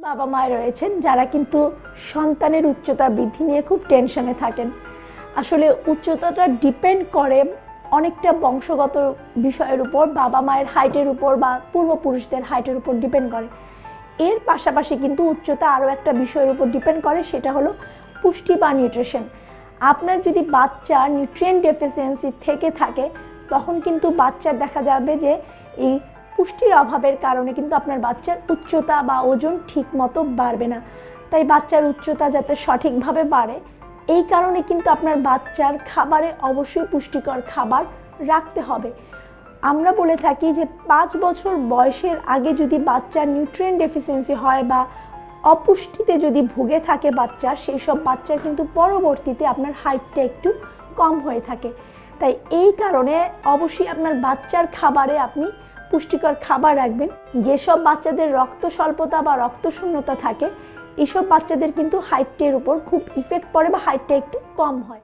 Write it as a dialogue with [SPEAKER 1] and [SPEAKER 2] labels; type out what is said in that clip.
[SPEAKER 1] বাবা মা রয়েছেন যারা কিন্তু সন্তানের উচ্চতা বৃদ্ধি নিয়ে খুব টেনশনে থাকেন। আসলে উচ্চতাটা ডিপেন্ড করে অনেকটা বংশগত বিষয়ের উপর, বাবা মায়ের হাইটের উপর বা পূর্বপুরুষদের হাইটের উপর ডিপেন্ড করে। এর পাশাপাশি কিন্তু উচ্চতা আরও একটা বিষয়ের উপর ডিপেন্ড করে, সেটা হলো পুষ্টি বা নিউট্রিশন। আপনার যদি বাচ্চার নিউট্রিয়েন্ট ডেফিসিয়েন্সি থেকে থাকে তখন কিন্তু বাচ্চার দেখা যাবে যে এই পুষ্টির অভাবের কারণে কিন্তু আপনার বাচ্চার উচ্চতা বা ওজন ঠিক মতো বাড়বে না। তাই বাচ্চার উচ্চতা যাতে সঠিকভাবে বাড়ে এই কারণে কিন্তু আপনার বাচ্চার খাবারে অবশ্যই পুষ্টিকর খাবার রাখতে হবে। আমরা বলে থাকি যে 5 বছর বয়সের আগে যদি বাচ্চার নিউট্রিয়েন্ট ডেফিসিয়েন্সি হয় বা অপুষ্টিতে যদি ভুগে থাকে বাচ্চার, সেই সব বাচ্চার কিন্তু পরবর্তীতে আপনার হাইটটা একটু কম হয়ে থাকে। তাই এই কারণে অবশ্যই আপনার বাচ্চার খাবারে আপনি পুষ্টিকর খাবার রাখবেন। যেসব বাচ্চাদের রক্ত স্বল্পতা বা রক্তশূন্যতা থাকে এইসব বাচ্চাদের কিন্তু হাইটের উপর খুব ইফেক্ট পড়ে বা হাইটটা একটু কম হয়।